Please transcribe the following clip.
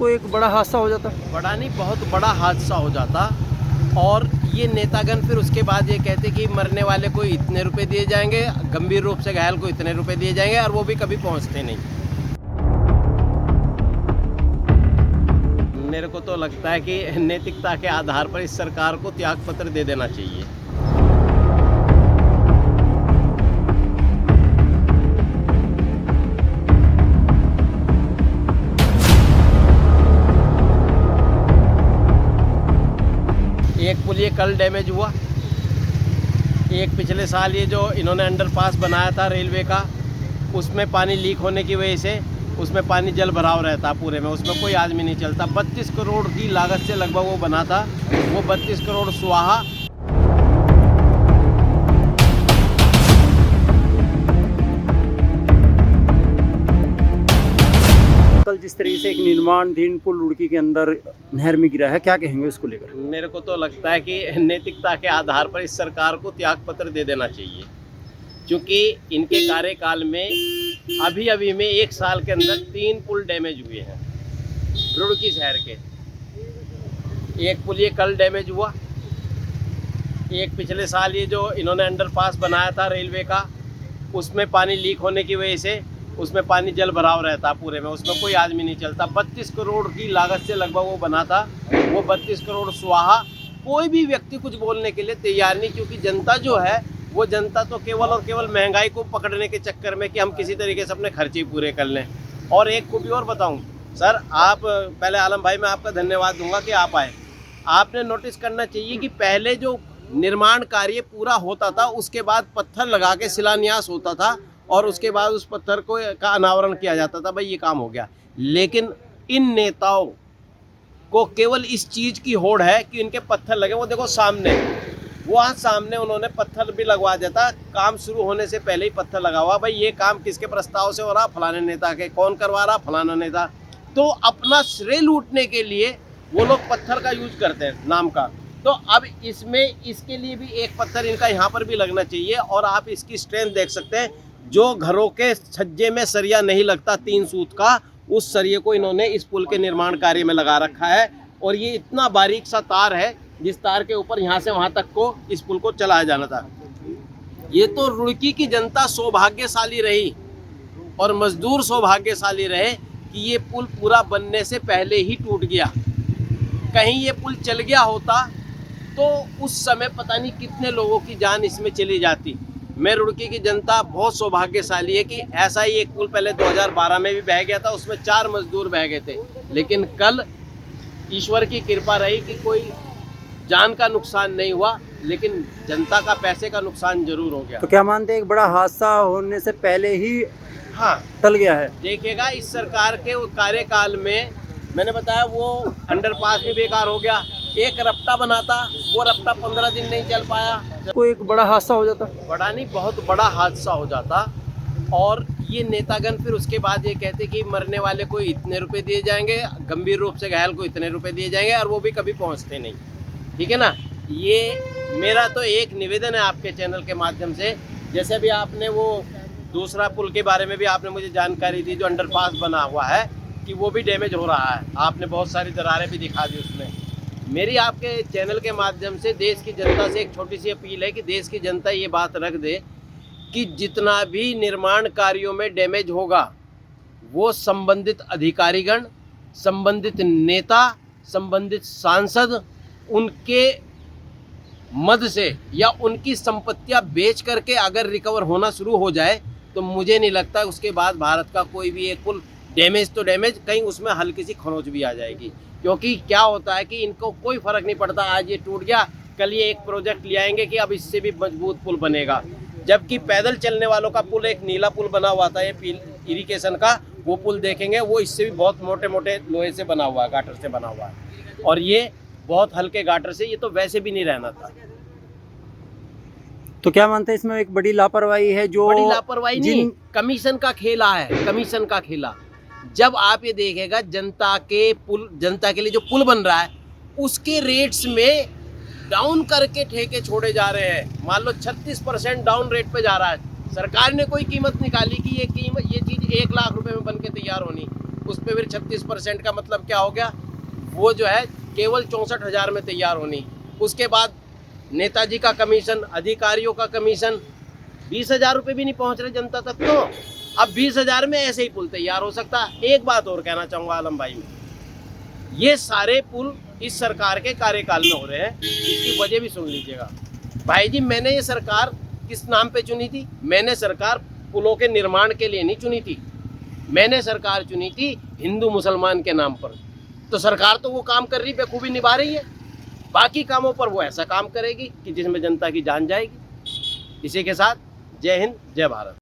कोई एक बड़ा हादसा हो जाता। बड़ा नहीं, बहुत बड़ा हादसा हो जाता। और ये नेतागण फिर उसके बाद ये कहते कि मरने वाले को इतने रुपए दिए जाएंगे, गंभीर रूप से घायल को इतने रुपए दिए जाएंगे, और वो भी कभी पहुंचते नहीं। मेरे को तो लगता है कि नैतिकता के आधार पर इस सरकार को त्यागपत्र दे देना चाहिए। एक पुल ये कल डैमेज हुआ, एक पिछले साल ये जो इन्होंने अंडरपास बनाया था रेलवे का, उसमें पानी लीक होने की वजह से उसमें पानी जल भराव रहता पूरे में, उसमें कोई आदमी नहीं चलता। 32 करोड़ की लागत से लगभग वो बना था, वो 32 करोड़ सुहा। कल जिस तरीके से एक निर्माणाधीन पुल रुड़की के अंदर नहर में गिरा है, क्या कहेंगे इसको लेकर? मेरे को तो लगता है कि नैतिकता के आधार पर इस सरकार को त्यागपत्र दे देना चाहिए, क्योंकि इनके कार्यकाल में अभी में 1 साल के अंदर 3 पुल डैमेज हुए हैं रुड़की शहर के। एक पुल ये कल डैमेज हुआ, एक पिछले साल ये जो इन्होंने अंडरपास बनाया था रेलवे का, उसमें पानी लीक होने की वजह से उसमें पानी जल भराव रहता पूरे में, उसमें कोई आदमी नहीं चलता। 32 करोड़ की लागत से लगभग वो बना था, वो 32 करोड़ सुहा। कोई भी व्यक्ति कुछ बोलने के लिए तैयार नहीं, क्योंकि जनता जो है वो जनता तो केवल और केवल महंगाई को पकड़ने के चक्कर में कि हम किसी तरीके से अपने खर्चे पूरे कर लें। और एक को भी और बताऊं सर, आप पहले आलम भाई मैं आपका धन्यवाद दूंगा कि आप आए। आपने नोटिस करना चाहिए कि पहले जो निर्माण कार्य पूरा होता था उसके बाद पत्थर लगा के शिलान्यास होता था और उसके बाद उस पत्थर को का अनावरण किया जाता था, भाई ये काम हो गया। लेकिन इन नेताओं को केवल इस चीज़ की होड़ है कि इनके पत्थर लगे। वो देखो सामने, वहाँ सामने उन्होंने पत्थर भी लगवा दिया था, काम शुरू होने से पहले ही पत्थर लगा हुआ, भाई ये काम किसके प्रस्ताव से हो रहा, फलाने नेता के, कौन करवा रहा, फलाना नेता। तो अपना श्रेय लूटने के लिए वो लोग पत्थर का यूज करते हैं नाम का। तो अब इसमें इसके लिए भी एक पत्थर इनका यहाँ पर भी लगना चाहिए। और आप इसकी स्ट्रेंथ देख सकते हैं, जो घरों के छज्जे में सरिया नहीं लगता 3 सूत का, उस सरिये को इन्होंने इस पुल के निर्माण कार्य में लगा रखा है। और ये इतना बारीक सा तार है जिस तार के ऊपर यहाँ से वहाँ तक को इस पुल को चलाया जाना था। ये तो रुड़की की जनता सौभाग्यशाली रही और मजदूर सौभाग्यशाली रहे कि ये पुल पूरा बनने से पहले ही टूट गया। कहीं ये पुल चल गया होता तो उस समय पता नहीं कितने लोगों की जान इसमें चली जाती। मैं रुड़की की जनता बहुत सौभाग्यशाली है कि ऐसा ही एक पुल पहले 2012 में भी बह गया था, उसमें 4 मजदूर बह गए थे। लेकिन कल ईश्वर की कृपा रही कि कोई जान का नुकसान नहीं हुआ, लेकिन जनता का पैसे का नुकसान जरूर हो गया। तो क्या मानते हैं एक बड़ा हादसा होने से पहले ही हाँ टल गया है? देखिएगा इस सरकार के कार्यकाल में मैंने बताया वो अंडरपास भी बेकार हो गया। एक रफ्ता बना था, वो रफ्ता 15 दिन नहीं चल पाया। कोई एक बड़ा हादसा हो जाता। बड़ा नहीं, बहुत बड़ा हादसा हो जाता। और ये नेतागण फिर उसके बाद ये कहते कि मरने वाले को इतने रुपए दिए जाएंगे, गंभीर रूप से घायल को इतने रुपए दिए जाएंगे, और वो भी कभी पहुंचते नहीं। ठीक है ना। ये मेरा तो एक निवेदन है आपके चैनल के माध्यम से, जैसे भी आपने वो दूसरा पुल के बारे में भी आपने मुझे जानकारी दी जो अंडरपास बना हुआ है कि वो भी डैमेज हो रहा है, आपने बहुत सारी दरारें भी दिखा दी उसमें। मेरी आपके चैनल के माध्यम से देश की जनता से एक छोटी सी अपील है कि देश की जनता ये बात रख दे कि जितना भी निर्माण कार्यों में डैमेज होगा वो संबंधित अधिकारीगण, संबंधित नेता, संबंधित सांसद उनके मद से या उनकी संपत्तियां बेच करके अगर रिकवर होना शुरू हो जाए तो मुझे नहीं लगता उसके बाद भारत का कोई भी एक पुल डैमेज तो डैमेज, कहीं उसमें हल्की सी खरोंच भी आ जाएगी। क्योंकि क्या होता है कि इनको कोई फर्क नहीं पड़ता, आज ये टूट गया कल ये एक प्रोजेक्ट ले आएंगे कि अब इससे भी मजबूत पुल बनेगा। जबकि पैदल चलने वालों का पुल, एक नीला पुल बना हुआ था ये इरिगेशन का, वो पुल देखेंगे वो इससे भी बहुत मोटे मोटे लोहे से बना हुआ है, गाटर से बना हुआ है। और ये बहुत हल्के गाटर से, ये तो वैसे भी नहीं रहना था। तो क्या मानते हैं इसमें एक बड़ी लापरवाही है? जो बड़ी लापरवाही नहीं, कमीशन का खेला है, कमीशन का खेला। जब आप ये देखेगा जनता के लिए जो पुल बन रहा है उसके रेट्स में डाउन करके ठेके छोड़े जा रहे हैं। मान लो 36% डाउन रेट पे जा रहा है। सरकार ने कोई कीमत निकाली कि ये चीज़ 1 लाख रुपए में बन के तैयार होनी, उस पर फिर 36% का मतलब क्या हो गया, वो जो है केवल 64,000 में तैयार होनी। उसके बाद नेताजी का कमीशन, अधिकारियों का कमीशन, 20,000 रुपये भी नहीं पहुंच रहे जनता तक। तो अब 20,000 में ऐसे ही पुल तैयार हो सकता। एक बात और कहना चाहूँगा आलम भाई में, ये सारे पुल इस सरकार के कार्यकाल में हो रहे हैं। इसकी वजह भी सुन लीजिएगा भाई जी। मैंने ये सरकार किस नाम पे चुनी थी? मैंने सरकार पुलों के निर्माण के लिए नहीं चुनी थी, मैंने सरकार चुनी थी हिंदू मुसलमान के नाम पर। तो सरकार तो वो काम कर रही, बखूबी निभा रही है। बाकी कामों पर वो ऐसा काम करेगी कि जिसमें जनता की जान जाएगी। इसी के साथ जय हिंद, जय भारत।